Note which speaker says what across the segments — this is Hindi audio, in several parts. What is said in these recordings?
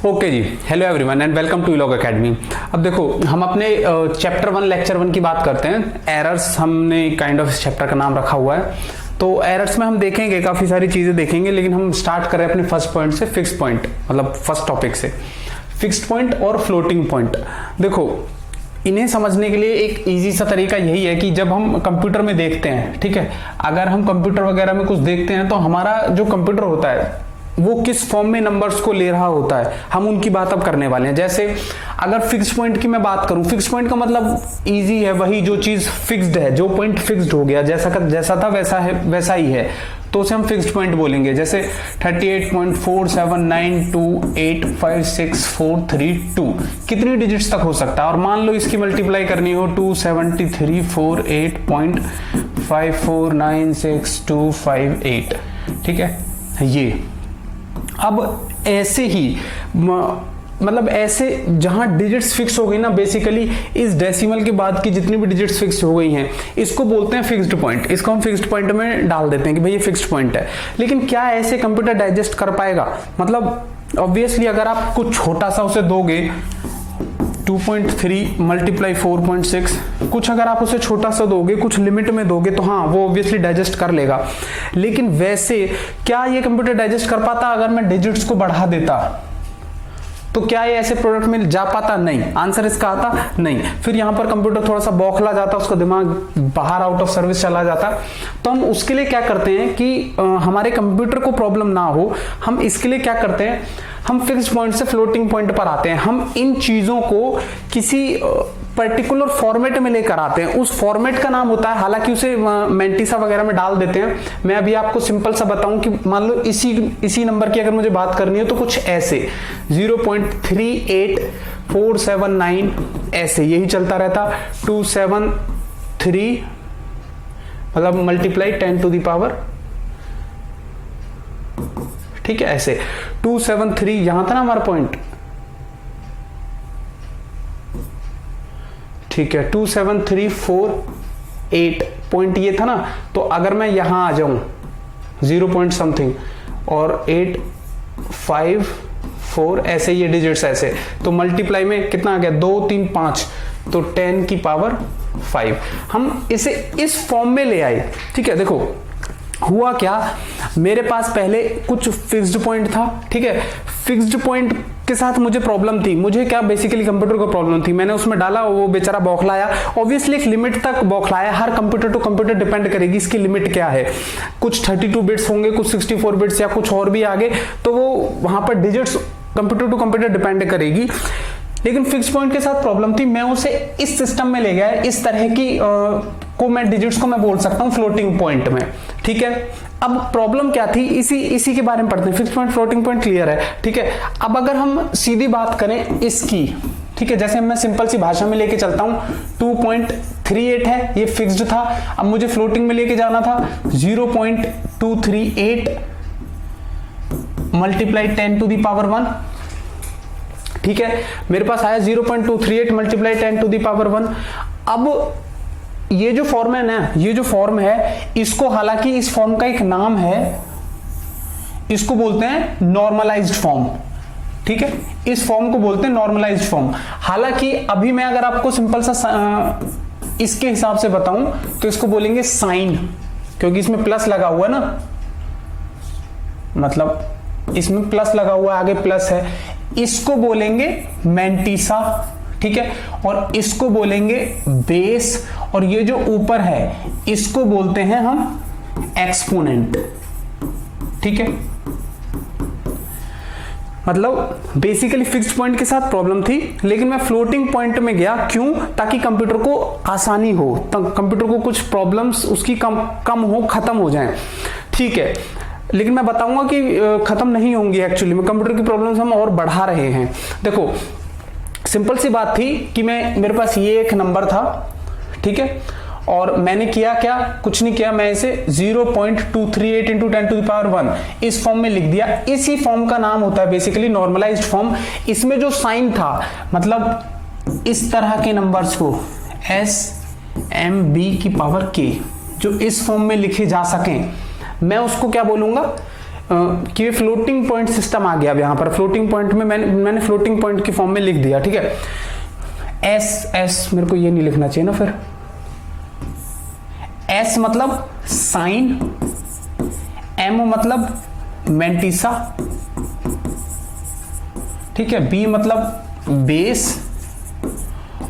Speaker 1: ओके जी, hello everyone and welcome to इलॉग एकेडमी। अब देखो, हम अपने चैप्टर 1 लेक्चर 1 की बात करते हैं। एरर्स हमने काइंड ऑफ इस चैप्टर का नाम रखा हुआ है। तो एरर्स में हम देखेंगे, काफी सारी चीजें देखेंगे, लेकिन हम स्टार्ट करें अपने फर्स्ट पॉइंट से, फिक्स पॉइंट, मतलब फर्स्ट टॉपिक से। फिक्स्ड पॉइंट और फ्लोटिंग पॉइंट, देखो इन्हें समझने के लिए एक इजी सा तरीका यही है कि जब हम कंप्यूटर में देखते हैं, ठीक है, अगर हम कंप्यूटर वगैरह में कुछ देखते हैं तो हमारा जो कंप्यूटर होता है वो किस फॉर्म में नंबर्स को ले रहा होता है, हम उनकी बात अब करने वाले हैं। जैसे अगर फिक्स्ड पॉइंट की मैं बात करूं, फिक्स्ड पॉइंट का मतलब इजी है, वही जो चीज फिक्स्ड है, जो पॉइंट फिक्स्ड हो गया, जैसा था वैसा ही है, तो उसे हम फिक्स्ड पॉइंट बोलेंगे। जैसे 38.4792856432 कितनी डिजिट्स तक हो सकता है, और मान लो इसकी मल्टीप्लाई करनी हो 27348.549625 ठीक है। ये अब ऐसे ही मतलब ऐसे जहां डिजिट्स फिक्स हो गई ना, बेसिकली इस डेसिमल के बाद की जितनी भी डिजिट्स फिक्स हो गई हैं, इसको बोलते हैं फिक्स्ड पॉइंट। इसको हम फिक्स्ड पॉइंट में डाल देते हैं कि भाई ये फिक्स्ड पॉइंट है। लेकिन क्या ऐसे कंप्यूटर डाइजेस्ट कर पाएगा? मतलब ऑब्वियसली अगर आप कुछ छोटा सा उसे दोगे 2.3 मल्टीप्लाई 4.6, कुछ अगर आप उसे छोटा सा दोगे, कुछ लिमिट में दोगे, तो हाँ वो ऑब्वियसली डाइजेस्ट कर लेगा। लेकिन वैसे क्या ये कंप्यूटर डाइजेस्ट कर पाता अगर मैं डिजिट्स को बढ़ा देता? तो क्या ये ऐसे प्रोडक्ट में जा पाता? नहीं। आंसर इसका आता नहीं। फिर यहां पर कंप्यूटर थोड़ा सा बौखला जाता, उसका दिमाग बाहर आउट ऑफ सर्विस चला जाता। तो हम उसके लिए क्या करते हैं कि हमारे कंप्यूटर को प्रॉब्लम ना हो, हम इसके लिए क्या करते हैं, हम फिक्स्ड पॉइंट से फ्लोटिंग पॉइंट पर आते हैं। हम इन चीजों को किसी पर्टिकुलर फॉर्मेट में लेकर आते हैं। उस फॉर्मेट का नाम होता है, हालांकि उसे मेंटिसा वगैरह में डाल देते हैं। मैं अभी आपको सिंपल सा बताऊं कि मान लो इसी नंबर की अगर मुझे बात करनी है तो कुछ ऐसे 0.38479 ऐसे यही चलता रहता। 273 मतलब मल्टीप्लाई 10 टू द पावर, ठीक है, ऐसे 273 यहां था ना हमारा पॉइंट, ठीक है, 27348 पॉइंट ये था ना। तो अगर मैं यहां आ जाऊं 0 पॉइंट समथिंग और 854 ऐसे ये डिजिट्स ऐसे, तो मल्टीप्लाई में कितना आ गया, 2 3 5, तो 10 की पावर 5। हम इसे इस फॉर्म में ले आए, ठीक है। देखो हुआ क्या, मेरे पास पहले कुछ फिक्स्ड पॉइंट था, ठीक है। फिक्स्ड पॉइंट के साथ मुझे प्रॉब्लम थी, मुझे क्या बेसिकली कंप्यूटर को प्रॉब्लम थी। मैंने उसमें डाला, वो बेचारा बौखलाया। ऑब्वियसली एक लिमिट तक बौखलाया, हर कंप्यूटर टू कंप्यूटर डिपेंड करेगी इसकी लिमिट क्या है। कुछ 32 बिट्स होंगे, कुछ 64 बिट्स या कुछ और भी आगे, तो वो वहां पर digits computer to computer depend करेगी। लेकिन फिक्स पॉइंट के साथ प्रॉब्लम थी, मैं उसे इस सिस्टम में ले गया, इस तरह की को मैं डिजिट्स को मैं बोल सकता हूं फ्लोटिंग पॉइंट में, ठीक है। अब प्रॉब्लम क्या थी, इसी के बारे में पढ़ते हैं। Fix point, floating point clear है, ठीक है। अब अगर हम सीधी बात करें इसकी, ठीक है, जैसे मैं सिंपल सी भाषा में लेके चलता हूं, 2.38 है, ये फिक्स्ड था। अब मुझे फ्लोटिंग में लेके जाना था 0.238 मल्टीप्लाई 10 टू द पावर 1, ठीक है। मेरे पास आया 0.238 मल्टीप्लाई 10 टू द पावर 1। अब ये जो फॉर्म है ना, ये जो फॉर्म है, इसको हालांकि इस फॉर्म का एक नाम है, इसको बोलते हैं नॉर्मलाइज्ड फॉर्म, ठीक है। इस फॉर्म को बोलते हैं नॉर्मलाइज्ड फॉर्म। हालांकि अभी मैं अगर आपको सिंपल सा इसके हिसाब से बताऊं तो इसको बोलेंगे साइन, क्योंकि इसमें प्लस लगा हुआ है ना, मतलब इसमें प्लस लगा हुआ है, आगे प्लस है। इसको बोलेंगे मेंटिसा, ठीक है, और इसको बोलेंगे बेस, और ये जो ऊपर है इसको बोलते हैं हम एक्सपोनेंट, ठीक है। मतलब बेसिकली फिक्स्ड पॉइंट के साथ प्रॉब्लम थी, लेकिन मैं फ्लोटिंग पॉइंट में गया, क्यों? ताकि कंप्यूटर को आसानी हो, कंप्यूटर को कुछ प्रॉब्लम्स उसकी कम हो, खत्म हो जाएं, ठीक है। लेकिन मैं बताऊंगा कि खत्म नहीं होंगी, एक्चुअली में कंप्यूटर की प्रॉब्लम्स हम और बढ़ा रहे हैं। देखो सिंपल सी बात थी कि मेरे पास ये एक नंबर था, ठीक है, और मैंने किया क्या, कुछ नहीं किया, मैं इसे 0.238 इंटू 10 टू द पावर 1 इस फॉर्म में लिख दिया। इसी फॉर्म का नाम होता है बेसिकली नॉर्मलाइज्ड फॉर्म। इसमें जो साइन था, मतलब इस तरह के नंबर्स को SMB की पावर K जो इस फॉर्म में लिखे जा सकें, मैं उसको क्या बोलूंगा, कि फ्लोटिंग पॉइंट सिस्टम आ गया। अब यहां पर फ्लोटिंग पॉइंट में मैंने फ्लोटिंग पॉइंट की फॉर्म में लिख दिया, ठीक है। एस मेरे को ये नहीं लिखना चाहिए ना, फिर एस मतलब साइन, एम मतलब मेंटिसा, ठीक है, बी मतलब बेस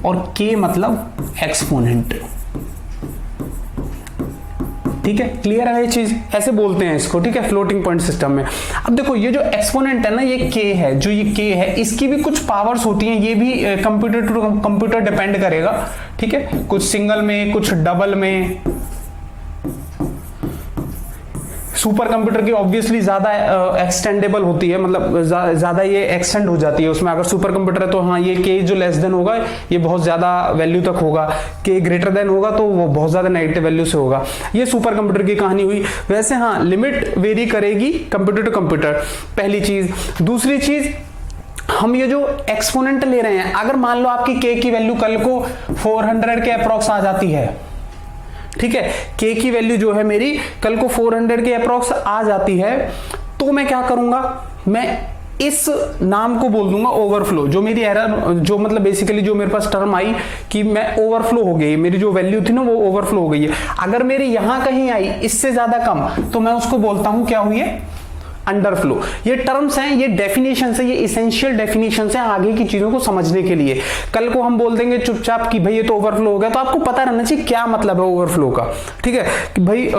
Speaker 1: और के मतलब एक्सपोनेंट, ठीक है। क्लियर है ये चीज, ऐसे बोलते हैं इसको, ठीक है, फ्लोटिंग पॉइंट सिस्टम में। अब देखो ये जो एक्सपोनेंट है ना, ये के है, जो ये के है इसकी भी कुछ पावर्स होती हैं, ये भी कंप्यूटर टू कंप्यूटर डिपेंड करेगा, ठीक है। कुछ सिंगल में, कुछ डबल में। सुपर कंप्यूटर की ऑब्वियसली ज्यादा एक्सटेंडेबल होती है, मतलब ज्यादा ये एक्सटेंड हो जाती है उसमें। अगर सुपर कंप्यूटर है तो हाँ, ये के जो लेस देन होगा ये बहुत ज्यादा वैल्यू तक होगा, के ग्रेटर देन होगा तो वो बहुत ज्यादा नेगेटिव वैल्यू से होगा। ये सुपर कंप्यूटर की कहानी हुई। वैसे हाँ, लिमिट वेरी करेगी कंप्यूटर टू कंप्यूटर, पहली चीज। दूसरी चीज, हम ये जो एक्सपोनेंट ले रहे हैं, अगर मान लो आपकी के की वैल्यू कल को 400 के अप्रॉक्स आ जाती है, ठीक है, के की वैल्यू जो है मेरी कल को 400 के अप्रॉक्स आ जाती है, तो मैं क्या करूंगा, मैं इस नाम को बोल दूंगा ओवरफ्लो। जो मेरी एरर, जो मतलब बेसिकली जो मेरे पास टर्म आई कि मैं ओवरफ्लो हो गई, मेरी जो वैल्यू थी ना वो ओवरफ्लो हो गई है। अगर मेरी यहां कहीं आई इससे ज्यादा कम, तो मैं उसको बोलता हूं क्या हुई है, अंडरफ्लो। ये टर्म्स हैं, ये डेफिनेशन है, ये इसेंशियल डेफिनेशन है आगे की चीजों को समझने के लिए। कल को हम बोल देंगे चुपचाप कि भाई ये तो ओवरफ्लो हो गया, तो आपको पता रहना चाहिए क्या मतलब है ओवरफ्लो का, ठीक है। कि भाई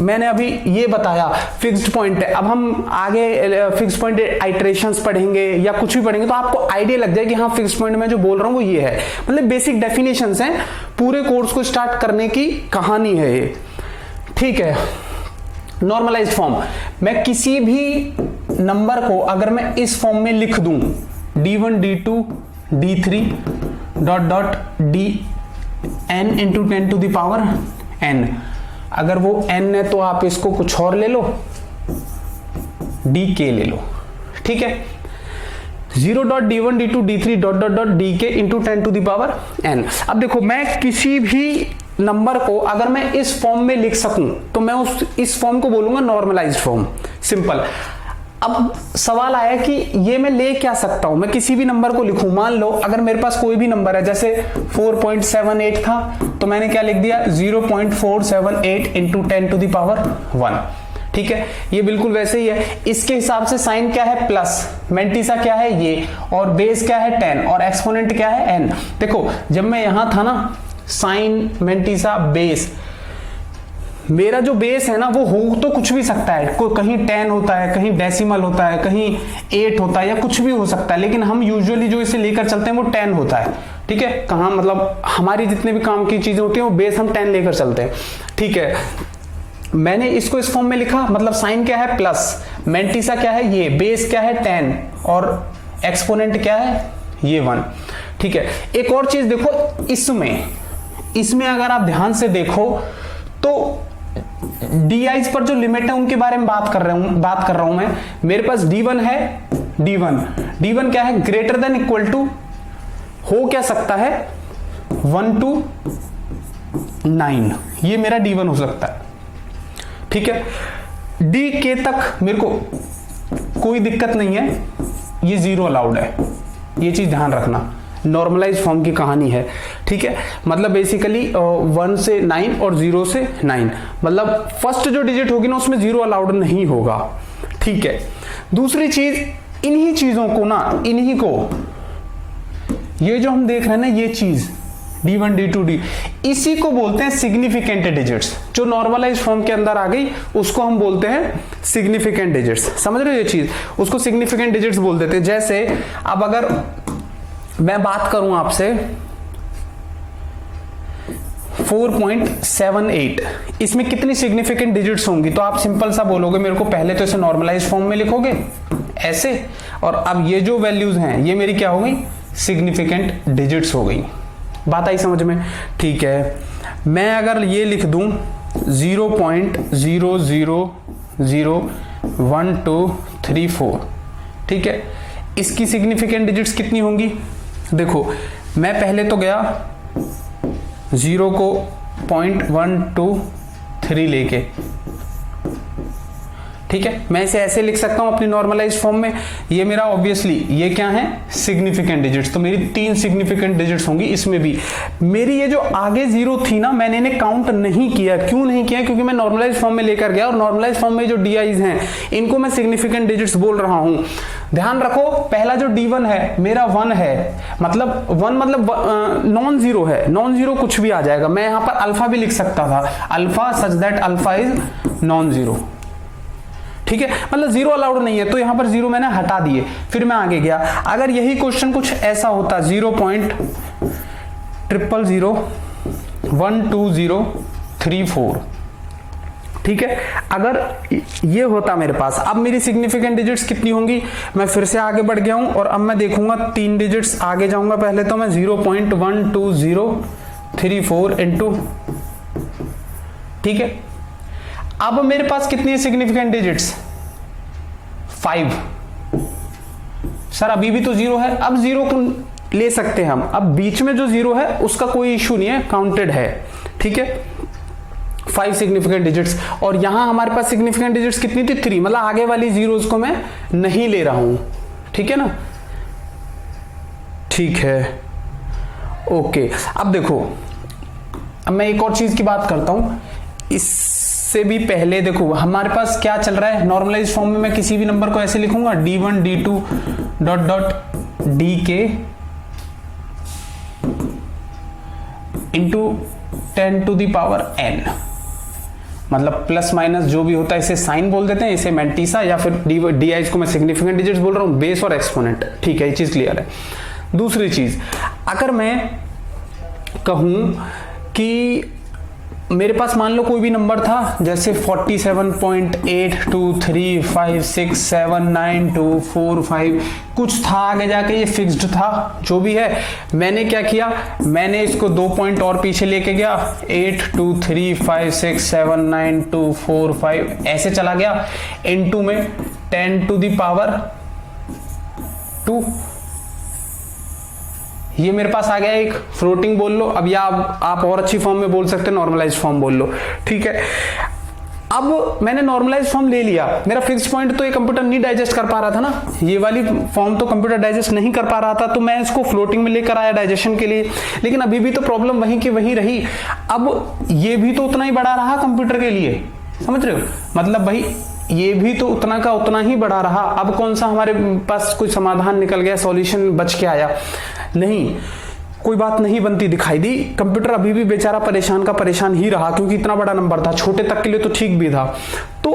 Speaker 1: मैंने अभी ये बताया फिक्स्ड पॉइंट है, अब हम आगे फिक्स्ड पॉइंट आइटरेशंस पढ़ेंगे या कुछ भी पढ़ेंगे तो आपको आइडिया लग जाए कि हाँ फिक्स्ड पॉइंट में जो बोल रहा हूं वो ये है। मतलब बेसिक डेफिनेशंस हैं, पूरे कोर्स को स्टार्ट करने की कहानी है ये, ठीक है। नॉर्मलाइज्ड फॉर्म, मैं किसी भी नंबर को अगर मैं इस फॉर्म में लिख दूं, d1 d2 d3 dot dot dn into 10 to the power n, अगर वो n है तो आप इसको कुछ और ले लो, dk ले लो, ठीक है। 0.d1 d2 d3 dot dot dot dk into 10 to the power n। अब देखो मैं किसी भी नंबर को अगर मैं इस फॉर्म में लिख सकूं तो मैं इस फॉर्म को बोलूंगा नॉर्मलाइज्ड फॉर्म, सिंपल। अब सवाल आया कि ये मैं ले क्या सकता हूं, मैं किसी भी नंबर को लिखूं। मान लो अगर मेरे पास कोई भी नंबर है, जैसे 4.78 था तो मैंने क्या लिख दिया, 0.478 इंटू 10 टू द पावर 1, ठीक है। ये बिल्कुल वैसे ही है। इसके हिसाब से साइन क्या है, प्लस, मेंटिसा क्या है ये, और बेस क्या है 10, और एक्सपोनेंट क्या है n। देखो जब मैं यहां था ना, साइन, मेंटिसा, बेस, मेरा जो बेस है ना वो हो तो कुछ भी सकता है, कोई कहीं 10 होता है, कहीं डेसिमल होता है, कहीं 8 होता है, या कुछ भी हो सकता है, लेकिन हम यूजुअली जो इसे लेकर चलते हैं वो 10 होता है, ठीक है। कहाँ मतलब हमारी जितने भी काम की चीजें होती हैं वो बेस हम 10 लेकर चलते हैं, ठीक है। मैंने इसको इस फॉर्म में लिखा, मतलब साइन क्या है प्लस, मेंटिसा क्या है ये, बेस क्या है 10, और एक्सपोनेंट क्या है ये 1, ठीक है। एक और चीज देखो, इसमें अगर आप ध्यान से देखो तो DIs पर जो लिमिट है उनके बारे में बात कर रहा हूं मैं। मेरे पास D1 है, D1 क्या है, ग्रेटर देन इक्वल टू हो क्या सकता है 1 to 9, ये मेरा D1 हो सकता है, ठीक है। DK तक मेरे को कोई दिक्कत नहीं है, ये 0 अलाउड है, ये चीज ध्यान रखना। नॉर्मलाइज फॉर्म की कहानी है, ठीक है। मतलब बेसिकली 1 से 9 और 0 से 9, मतलब फर्स्ट जो डिजिट होगी ना उसमें 0 अलाउड नहीं होगा, ठीक है। दूसरी चीज, इन्हीं चीजों को ना, इन्हीं को, ये जो हम देख रहे हैं ना ये चीज D1 D2 D, इसी को बोलते हैं सिग्निफिकेंट डिजिट्स। जो नॉर्मलाइज फॉर्म के अंदर आ गई उसको हम बोलते हैं सिग्निफिकेंट डिजिट्स, समझ रहे हो ये चीज, उसको सिग्निफिकेंट डिजिट्स बोल देते हैं। जैसे अब अगर मैं बात करूं आपसे 4.78, इसमें कितनी सिग्निफिकेंट डिजिट्स होंगी, तो आप सिंपल सा बोलोगे मेरे को, पहले तो इसे नॉर्मलाइज फॉर्म में लिखोगे ऐसे, और अब ये जो वैल्यूज हैं ये मेरी क्या हो गई, सिग्निफिकेंट डिजिट्स हो गई। बात आई समझ में, ठीक है। मैं अगर ये लिख दूं 0.000123 ठीक है, इसकी सिग्निफिकेंट डिजिट्स कितनी होंगी, देखो मैं पहले तो गया 0 को 0.123 लेके, ठीक है, मैं इसे ऐसे लिख सकता हूं अपनी नॉर्मलाइज फॉर्म में। ये मेरा ऑब्वियसली ये क्या है, सिग्निफिकेंट डिजिट्स, तो मेरी 3 सिग्निफिकेंट डिजिट्स होंगी। इसमें भी मेरी ये जो आगे 0 थी ना, मैंने इन्हें काउंट नहीं किया। क्यों नहीं किया? क्योंकि मैं नॉर्मलाइज फॉर्म में लेकर गया और नॉर्मलाइज फॉर्म में जो DIs हैं इनको मैं सिग्निफिकेंट डिजिट्स बोल रहा हूं। ध्यान रखो, पहला जो D1 है मेरा 1 है, मतलब 1 मतलब नॉन जीरो है, नॉन जीरो कुछ भी आ जाएगा। मैं यहां पर अल्फा भी लिख सकता था, alpha such that alpha is non zero, ठीक है, मतलब 0 अलाउड नहीं है, तो यहां पर 0 मैंने हटा दिए। फिर मैं आगे गया, अगर यही क्वेश्चन कुछ ऐसा होता 0.00012012034, ठीक है, अगर ये होता मेरे पास, अब मेरी सिग्निफिकेंट डिजिट्स कितनी होंगी? मैं फिर से आगे बढ़ गया हूं और अब मैं देखूंगा 3 डिजिट्स आगे जाऊंगा। पहले तो मैं 0.12034 इंटू, ठीक है, अब मेरे पास कितनी है सिग्निफिकेंट डिजिट्स? 5। सर अभी भी तो 0 है, अब 0 को ले सकते हैं हम, अब बीच में जो 0 है उसका कोई इश्यू नहीं है, काउंटेड है, ठीक है, 5 सिग्निफिकेंट डिजिट्स। और यहां हमारे पास सिग्निफिकेंट डिजिट्स कितनी थी? 3, मतलब आगे वाली जीरोस को मैं नहीं ले रहा हूं, ठीक है ना, ठीक है, ओके। अब देखो, अब मैं एक और चीज की बात करता हूं, इससे भी पहले देखो हमारे पास क्या चल रहा है, नॉर्मलाइज फॉर्म में मैं किसी भी नंबर को ऐसे लिखूंगा D1 D2 dot dot DK into 10 to the power n, मतलब प्लस माइनस जो भी होता है इसे साइन बोल देते हैं, इसे मैंटीसा, या फिर DIs को मैं सिग्निफिकेंट डिजिट्स बोल रहा हूं, बेस और एक्सपोनेंट, ठीक है, ये चीज क्लियर है। दूसरी चीज, अगर मैं कहूं कि मेरे पास मान लो कोई भी नंबर था, जैसे 47.8235679245 कुछ था, आगे जाके ये फिक्स्ड था, जो भी है, मैंने क्या किया, मैंने इसको 2 पॉइंट और पीछे लेके गया, 8235679245 ऐसे चला गया, इनटू में 10 to the power 2, ये मेरे पास आ गया एक फ्लोटिंग बोल लो, अब या आप और अच्छी फॉर्म में बोल सकते हैं, नॉर्मलाइज फॉर्म बोल लो, ठीक है। अब मैंने नॉर्मलाइज फॉर्म ले लिया, मेरा फिक्स्ड पॉइंट तो ये कंप्यूटर नहीं डाइजेस्ट कर पा रहा था ना, ये वाली फॉर्म तो कंप्यूटर डाइजेस्ट नहीं कर पा रहा था, तो मैं इसको फ्लोटिंग में लेकर आया डाइजेशन के लिए, लेकिन अभी भी तो प्रॉब्लम वहीं की वहीं रही। अब ये भी तो उतना ही बड़ा रहा कंप्यूटर के लिए, समझ रहे हो, मतलब भाई ये भी तो उतना का उतना ही बड़ा रहा। अब कौन सा हमारे पास कोई समाधान निकल गया, सॉल्यूशन बच के आया? नहीं, कोई बात नहीं बनती दिखाई दी। कंप्यूटर अभी भी बेचारा परेशान का परेशान ही रहा, क्योंकि इतना बड़ा नंबर था, छोटे तक के लिए तो ठीक भी था। तो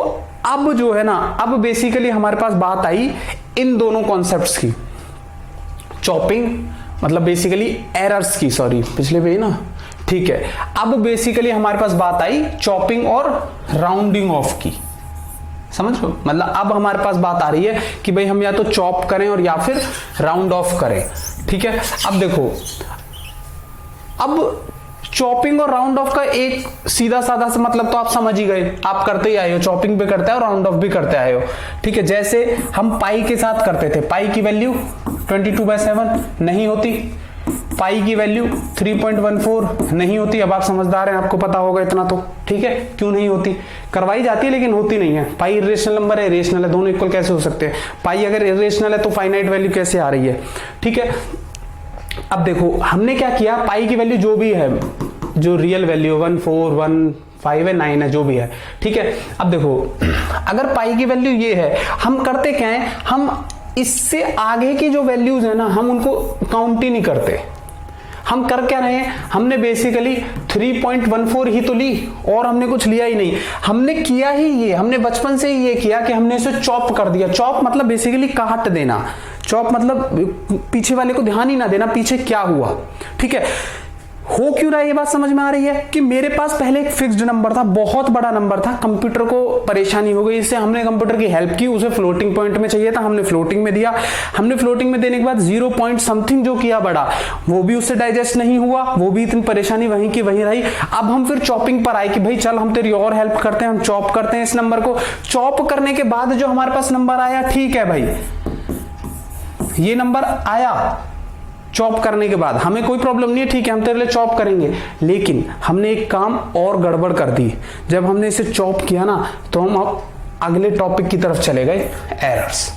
Speaker 1: अब जो है ना, अब बेसिकली हमारे पास बात आई इन दोनों कॉन्सेप्ट्स की, चॉपिंग मतलब बेसिकली एरर्स की, सॉरी पिछले पे ना, ठीक है। अब बेसिकली हमारे पास बात आई चॉपिंग और राउंडिंग ऑफ की, समझ लो, मतलब अब हमारे पास बात आ रही है कि भाई हम या तो चॉप करें और या फिर राउंड ऑफ करें, ठीक है। अब देखो, अब चॉपिंग और राउंड ऑफ का एक सीधा साधा सा मतलब तो आप समझ ही गए, आप करते ही आए हो, चॉपिंग भी करते हैं और राउंड ऑफ भी करते आए हो, ठीक है। जैसे हम पाई के साथ करते थे, पाई की वैल्यू 22/7 नहीं होती, पाई की वैल्यू 3.14 नहीं होती। अब आप समझदार हैं, आपको पता होगा इतना तो, ठीक है, क्यों नहीं होती, करवाई जाती है लेकिन होती नहीं है। पाई इरेशनल नंबर है, रेशनल है, दोनों इक्वल कैसे हो सकते हैं? पाई अगर इरेशनल है तो फाइनाइट वैल्यू कैसे आ रही है, ठीक है। अब देखो हमने क्या किया, पाई की वैल्यू जो भी है, जो रियल वैल्यू 1, 4, 1, 5 है, 9 है, जो भी है, ठीक है। अब देखो अगर पाई की वैल्यू ये है, हम करते क्या है, हम इससे आगे की जो वैल्यूज है ना, हम उनको काउंट ही नहीं करते। हम कर क्या रहे हैं, हमने बेसिकली 3.14 ही तो ली और हमने कुछ लिया ही नहीं। हमने किया ही ये, हमने बचपन से ही ये किया कि हमने इसे चॉप कर दिया। चॉप मतलब बेसिकली काट देना, चॉप मतलब पीछे वाले को ध्यान ही ना देना पीछे क्या हुआ, ठीक है। हो क्यों रहा है ये बात समझ में आ रही है कि मेरे पास पहले एक फिक्स्ड नंबर था, बहुत बड़ा नंबर था, कंप्यूटर को परेशानी हो गई, इससे हमने कंप्यूटर की हेल्प की, उसे फ्लोटिंग पॉइंट में चाहिए था, हमने फ्लोटिंग में दिया। हमने फ्लोटिंग में देने के बाद 0 पॉइंट समथिंग जो किया बड़ा, वो भी उससे डाइजेस्ट नहीं हुआ, वो भी इतनी परेशानी वहीं की वहीं रही। अब हम फिर चॉपिंग पर आए कि भाई चल हम तेरी और हेल्प करते हैं, हम चॉप करते हैं इस नंबर को। चॉप करने के बाद जो हमारे पास नंबर आया, ठीक है भाई, ये नंबर आया चॉप करने के बाद, हमें कोई प्रॉब्लम नहीं है, ठीक है, हम तेरे लिए चॉप करेंगे। लेकिन हमने एक काम और गड़बड़ कर दी, जब हमने इसे चॉप किया ना, तो हम अब अगले टॉपिक की तरफ चले गए, एरर्स।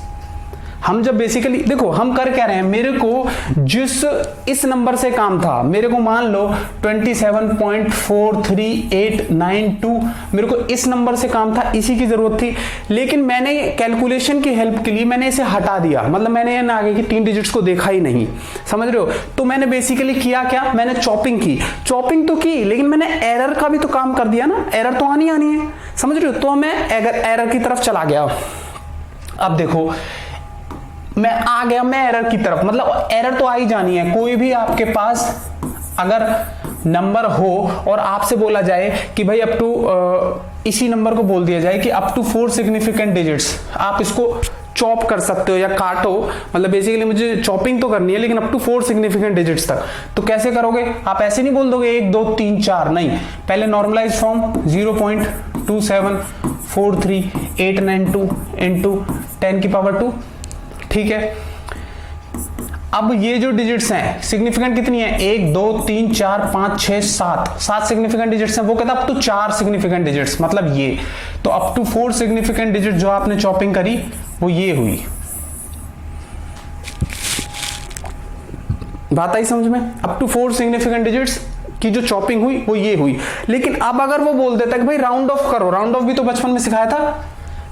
Speaker 1: हम जब बेसिकली देखो हम कर क्या रहे हैं, मेरे को जिस इस नंबर से काम था, मेरे को मान लो 27.43892, मेरे को इस नंबर से काम था, इसी की जरूरत थी, लेकिन मैंने कैलकुलेशन की हेल्प के लिए मैंने इसे हटा दिया, मतलब मैंने ना आगे की 3 डिजिट्स को देखा ही नहीं, समझ रहे हो। तो मैंने बेसिकली किया क्या, मैंने चॉपिंग की, चॉपिंग तो की, लेकिन मैंने एरर का भी तो काम कर दिया ना, एरर तो आनी है, समझ रहे हो। तो मैं एरर की तरफ चला गया। अब देखो मैं आ गया मैं एरर की तरफ, मतलब एरर तो आ ही जानी है। कोई भी आपके पास अगर नंबर हो और आपसे बोला जाए कि भाई अप टू इसी नंबर को बोल दिया जाए कि अप टू 4 सिग्निफिकेंट डिजिट्स, आप इसको चॉप कर सकते हो या काटो, मतलब बेसिकली मुझे चॉपिंग तो करनी है लेकिन अप टू 4 सिग्निफिकेंट डिजिट्स तक, तो कैसे करोगे आप? ऐसे नहीं बोल दोगे 1 2 3 4, नहीं, पहले नॉर्मलाइज फॉर्म 0.2743892 इंटू 10 की पावर 2, ठीक है। अब ये जो डिजिट्स हैं सिग्निफिकेंट कितनी है, 1 2 3 4 5 6 7 सिग्निफिकेंट डिजिट्स हैं, वो कहता है अप टू 4 सिग्निफिकेंट डिजिट्स, मतलब ये, तो अप टू 4 सिग्निफिकेंट डिजिट जो आपने चॉपिंग करी वो ये हुई। बात आई समझ में? अप टू 4 सिग्निफिकेंट डिजिट्स की जो चॉपिंग हुई वो ये हुई। लेकिन अब अगर वो बोल देता कि भाई राउंड ऑफ करो, राउंड ऑफ भी तो बचपन में सिखाया था,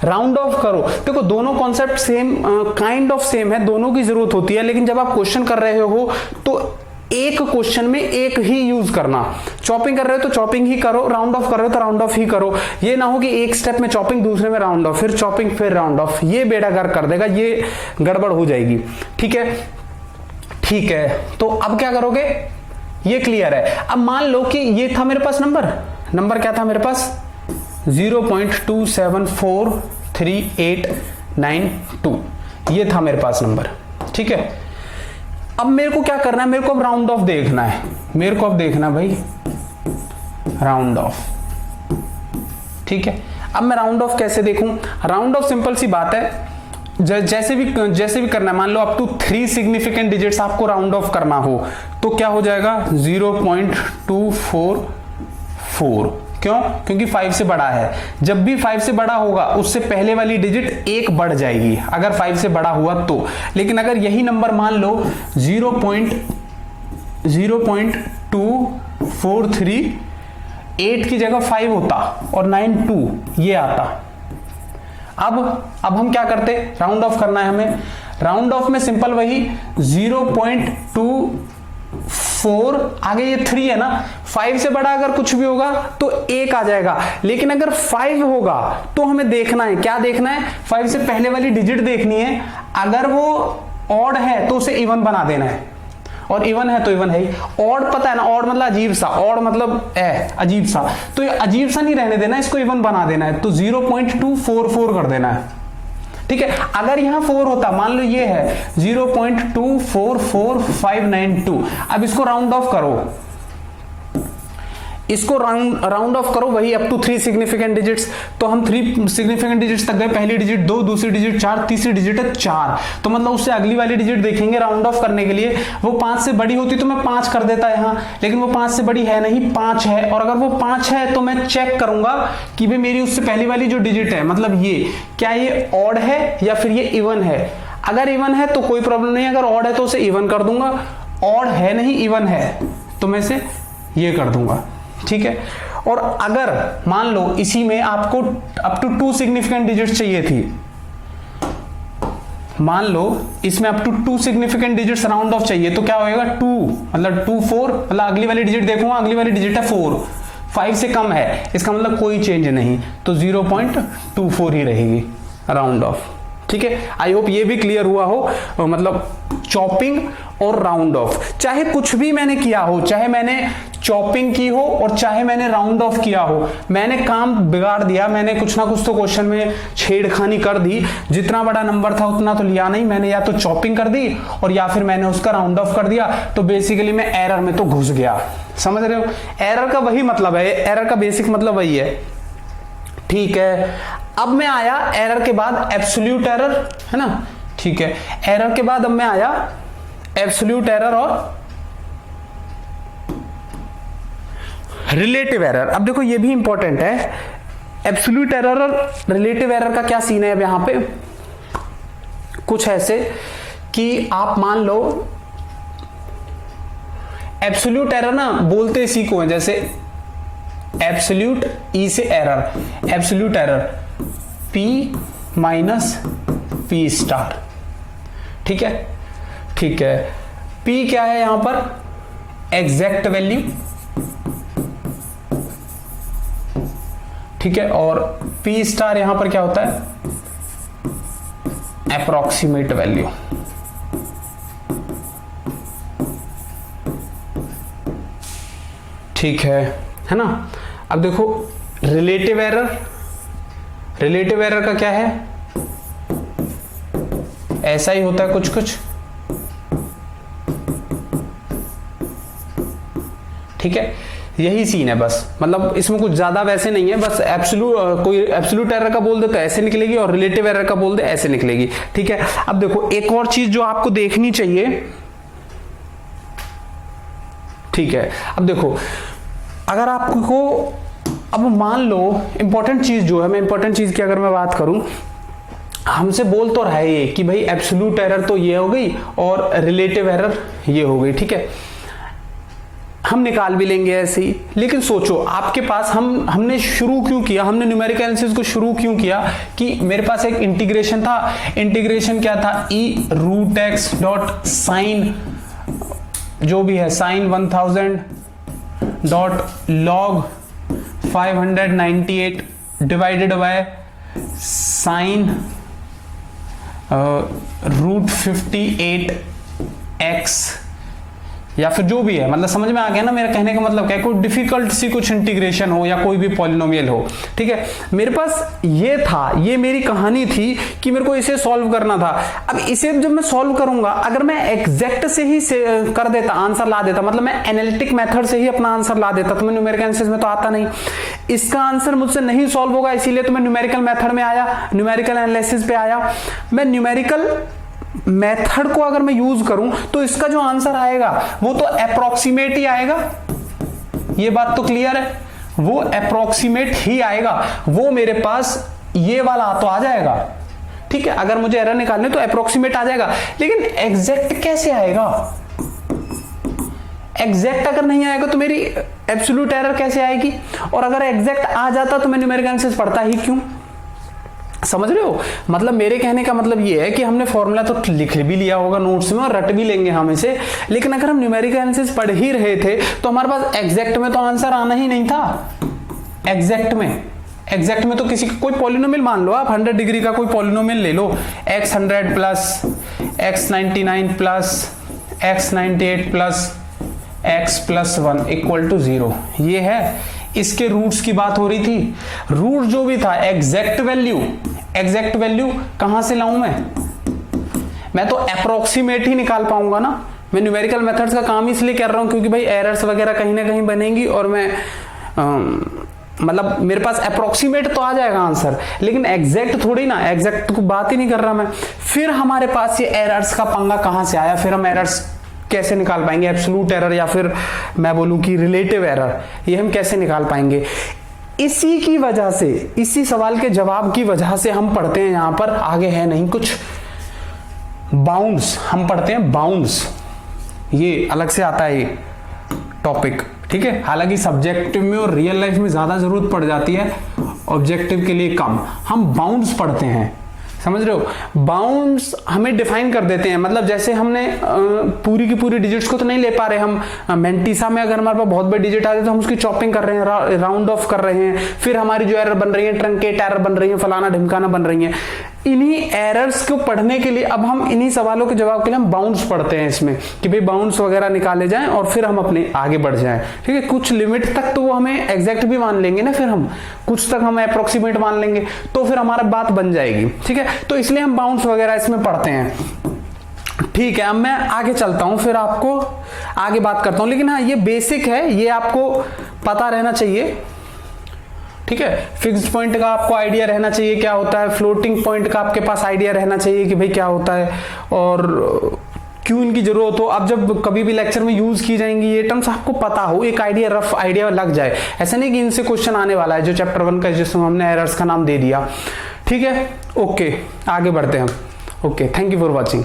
Speaker 1: राउंड ऑफ करो। देखो दोनों concept same, kind of same है, दोनों की जरूरत होती है, लेकिन जब आप क्वेश्चन कर रहे हो तो एक क्वेश्चन में एक ही यूज करना। चॉपिंग कर रहे हो तो चॉपिंग ही करो, राउंड ऑफ कर रहे हो तो राउंड ऑफ ही करो। ये ना हो कि एक स्टेप में चॉपिंग, दूसरे में राउंड ऑफ, फिर चॉपिंग फिर राउंड ऑफ, ये बेड़ा गर्क कर देगा, ये गड़बड़ हो जाएगी। ठीक है, ठीक है। तो अब क्या करोगे, ये क्लियर है। अब मान लो कि ये था मेरे पास नंबर क्या था मेरे पास, 0.2743892, ये था मेरे पास नंबर, ठीक है। अब मेरे को क्या करना है, मेरे को अब राउंड ऑफ देखना है, मेरे को अब देखना भाई राउंड ऑफ, ठीक है। अब मैं राउंड ऑफ कैसे देखूं, राउंड ऑफ सिंपल सी बात है, जैसे भी करना है, मान लो अप टू 3 सिग्निफिकेंट डिजिट्स आपको राउंड ऑफ करना हो तो क्या हो जाएगा 0.244, क्यों? क्योंकि 5 से बड़ा है। जब भी 5 से बड़ा होगा उससे पहले वाली डिजिट 1 बढ़ जाएगी, अगर 5 से बड़ा हुआ तो। लेकिन अगर यही नंबर मान लो 0.2438 की जगह 5 होता और 92 ये आता, अब हम क्या करते, राउंड ऑफ करना है हमें। राउंड ऑफ में सिंपल वही 0.24, आगे ये 3 है ना, 5 से बड़ा अगर कुछ भी होगा तो 1 आ जाएगा। लेकिन अगर 5 होगा तो हमें देखना है, क्या देखना है, 5 से पहले वाली डिजिट देखनी है। अगर वो ऑड है तो उसे इवन बना देना है, और इवन है तो इवन है ही। ऑड पता है ना, ऑड मतलब अजीब सा, ऑड मतलब है अजीब सा, तो ये अजीब सा नहीं रहने देना, इसको इवन बना देना है, तो 0.244 कर देना है, ठीक है। अगर यहां 4 होता, मान लो ये है 0.244592, अब इसको राउंड ऑफ करो, इसको राउंड ऑफ करो, वही अप टू 3 सिग्निफिकेंट डिजिट्स। तो हम 3 सिग्निफिकेंट डिजिट्स तक गए, पहली डिजिट 2, दूसरी डिजिट 4, तीसरी डिजिट है 4, तो मतलब उससे अगली वाली डिजिट देखेंगे राउंड ऑफ करने के लिए। वो 5 से बड़ी होती तो मैं 5 कर देता यहां, लेकिन वो 5 से बड़ी है नहीं, 5 है। और अगर वो 5 है तो मैं चेक करूंगा कि भाई मेरी उससे पहली वाली जो डिजिट है, मतलब ये, क्या ये ऑड है या फिर ये इवन है। अगर इवन है तो कोई प्रॉब्लम नहीं, अगर ऑड है तो उसे इवन कर दूंगा, ऑड है नहीं इवन है तो मैं इसे ये कर दूंगा, ठीक है। और अगर मान लो इसी में आपको अप टू 2 सिग्निफिकेंट डिजिट्स चाहिए थी, मान लो इसमें up to 2 significant digits round off चाहिए, तो क्या होएगा 2 मतलब 2 4, मतलब अगली वाली डिजिट देखूंगा, अगली वाली डिजिट है 4, 5 से कम है, इसका मतलब कोई चेंज नहीं, तो 0.24 ही रहेगी राउंड ऑफ, ठीक है। आई होप ये भी क्लियर हुआ हो, मतलब चॉपिंग और राउंड ऑफ, चाहे कुछ भी मैंने किया हो, चाहे मैंने चॉपिंग की हो और चाहे मैंने राउंड ऑफ किया हो, मैंने काम बिगाड़ दिया, मैंने कुछ ना कुछ तो क्वेश्चन में छेड़खानी कर दी, जितना बड़ा नंबर था उतना तो लिया नहीं मैंने, या तो चॉपिंग कर दी और या फिर मैंने उसका राउंड ऑफ कर दिया, तो बेसिकली मैं एरर में तो घुस गया। समझ रहे हो, एरर का वही मतलब है, एरर का बेसिक मतलब वही है, ठीक है। अब मैं आया एरर के बाद एब्सोल्यूट एरर, है ना, ठीक है। एरर के बाद अब मैं आया एब्सोल्यूट एरर और रिलेटिव एरर। अब देखो ये भी इंपॉर्टेंट है, एब्सोल्यूट एरर और रिलेटिव एरर का क्या सीन है अब यहां पे, कुछ ऐसे कि आप मान लो एब्सोल्यूट एरर ना बोलते इसी को है, जैसे एब्सोल्यूट ई से error, absolute error P minus P star, ठीक है, ठीक है। P क्या है यहां पर, एग्जैक्ट वैल्यू, ठीक है, और P स्टार यहां पर क्या होता है, अप्रोक्सीमेट वैल्यू। ठीक है ना। अब देखो रिलेटिव एरर, रिलेटिव एरर का क्या है, ऐसा ही होता है कुछ कुछ, ठीक है, यही सीन है बस, मतलब इसमें कुछ ज्यादा वैसे नहीं है, बस एब्सोल्यूट कोई एब्सोल्यूट एरर का बोल दे तो ऐसे निकलेगी और रिलेटिव एरर का बोल दे ऐसे निकलेगी, ठीक है। अब देखो एक और चीज जो आपको देखनी चाहिए, ठीक है, अब देखो अगर आपको, अब मान लो इंपॉर्टेंट चीज जो है, मैं इंपॉर्टेंट चीज की अगर मैं बात करूं, हमसे बोल तो रहा है ये कि भाई एब्सोल्यूट एरर तो ये हो गई और रिलेटिव एरर ये हो गई, ठीक है, हम निकाल भी लेंगे ऐसे ही। लेकिन सोचो आपके पास हमने शुरू क्यों किया, हमने न्यूमेरिकल एनालिसिस को शुरू क्यों किया कि मेरे पास एक इंटीग्रेशन था, इंटीग्रेशन क्या था, e root x dot sine जो भी है sine 1000 dot log 598 divided by sine root 58 x, या फिर जो भी है, मतलब समझ में आ गया ना मेरा कहने का मतलब क्या है, कोई डिफिकल्ट सी कुछ इंटीग्रेशन हो या कोई भी पॉलिनोमियल हो, ठीक है। मेरे पास ये था, ये मेरी कहानी थी कि मेरे को इसे सॉल्व करना था। अब इसे जब मैं सॉल्व करूंगा, अगर मैं एग्जैक्ट से ही कर देता, आंसर ला देता, मतलब मैं एनालिटिक मेथड से ही अपना आंसर ला देता, तो मैं न्यूमेरिकल एनालिसिस में तो आता नहीं। इसका आंसर मुझसे नहीं सॉल्व होगा, इसीलिए तो मैं न्यूमेरिकल मेथड में आया, न्यूमेरिकल एनालिसिस पे आया। मैं न्यूमेरिकल मेथड को अगर मैं यूज करूं तो इसका जो आंसर आएगा वो तो अप्रोक्सीमेट ही आएगा, ये बात तो क्लियर है, वो अप्रोक्सीमेट ही आएगा, वो मेरे पास ये वाला तो आ जाएगा, ठीक है। अगर मुझे एरर निकालने तो अप्रोक्सीमेट आ जाएगा, लेकिन एग्जैक्ट कैसे आएगा, एग्जैक्ट अगर नहीं आएगा तो मेरी एब्सोल्यूट एरर कैसे आएगी, और अगर एग्जैक्ट आ जाता तो मैं न्यूमेरिकल एनालिसिस पढ़ता ही क्यों, समझ रहे हो। मतलब मेरे कहने का मतलब ये है कि हमने फॉर्मूला तो लिख भी लिया होगा नोट्स में और रट भी लेंगे हम इसे, लेकिन अगर हम न्यूमेरिकल एनालिसिस पढ़ ही रहे थे तो हमारे पास एग्जैक्ट में तो आंसर आना ही नहीं था। एग्जैक्ट में तो किसी कोई पॉलिनोमियल मान लो आप, 100 डिग्री का कोई पॉलिनोमियल ले लो, x100 plus x99 plus x98 plus x plus 1 equal to 0, ये है, इसके रूट्स की बात हो रही थी। रूट जो भी था एग्जैक्ट वैल्यू कहां से लाऊं मैं तो अप्रोक्सीमेट ही निकाल पाऊंगा ना। मैं न्यूमेरिकल मेथड्स का काम इसलिए कर रहा हूं क्योंकि भाई एरर्स वगैरह कहीं ना कहीं बनेंगी और मैं मतलब मेरे पास अप्रोक्सीमेट तो आ जाएगा आंसर, लेकिन एग्जैक्ट थोड़ी ना, एग्जैक्ट को बात ही नहीं कर रहा मैं। फिर हमारे पास ये एरर्स का पंगा कहां से आया, फिर हम एरर्स कैसे निकाल पाएंगे, एब्सोल्यूट एरर या फिर मैं बोलूं कि रिलेटिव एरर, ये हम कैसे निकाल पाएंगे। इसी की वजह से, इसी सवाल के जवाब की वजह से हम पढ़ते हैं, यहां पर आगे है नहीं कुछ, बाउंड्स हम पढ़ते हैं, बाउंड्स, ये अलग से आता है ये टॉपिक, ठीक है। हालांकि सब्जेक्टिव में और रियल लाइफ में ज्यादा जरूरत पड़ जाती है, ऑब्जेक्टिव के लिए कम। हम बाउंड्स पढ़ते हैं, समझ रहे हो। बाउंड्स हमें डिफाइन कर देते हैं, मतलब जैसे हमने पूरी की पूरी डिजिट्स को तो नहीं ले पा रहे हम, मेंटिसा में अगर हमारे पास बहुत बड़े डिजिट आते तो हम उसकी चॉपिंग कर रहे हैं, राउंड ऑफ कर रहे हैं, फिर हमारी जो एरर बन रही है ट्रंकेट एरर बन रही है, फलाना ढिमकाना बन रही है। इन्हीं एरर्स को पढ़ने के लिए अब हम इन्हीं सवालों के जवाब के लिए हम बाउंड्स पढ़ते हैं इसमें, कि भाई बाउंड्स वगैरह निकाले जाएं और फिर हम अपने आगे बढ़ जाएं, ठीक है। कुछ लिमिट तक तो वो हमें एग्जैक्ट भी मान लेंगे ना, फिर हम कुछ तक हम अप्रोक्सीमेट मान लेंगे, तो फिर हमारा बात बन जाएगी, ठीक है। तो इसलिए हम बाउंड्स वगैरह इसमें पढ़ते हैं, ठीक है। अब मैं आगे चलता हूं, फिर आपको आगे बात करता हूं, लेकिन हाँ ये बेसिक है, ये आपको पता रहना चाहिए, ठीक है। फिक्स्ड पॉइंट का आपको आइडिया रहना चाहिए क्या होता है, फ्लोटिंग पॉइंट का आपके पास आइडिया रहना चाहिए कि भाई क्या होता है, और क्यों इनकी जरूरत हो, अब जब कभी भी लेक्चर में यूज की जाएंगी ये टर्म्स आपको पता हो, एक आइडिया, रफ आइडिया लग जाए। ऐसा नहीं कि इनसे क्वेश्चन आने वाला है जो चैप्टर 1 का, जिसमें हमने एरर्स का नाम दे दिया। ठीक है, ओके, आगे बढ़ते हैं हम। Okay, thank you for watching.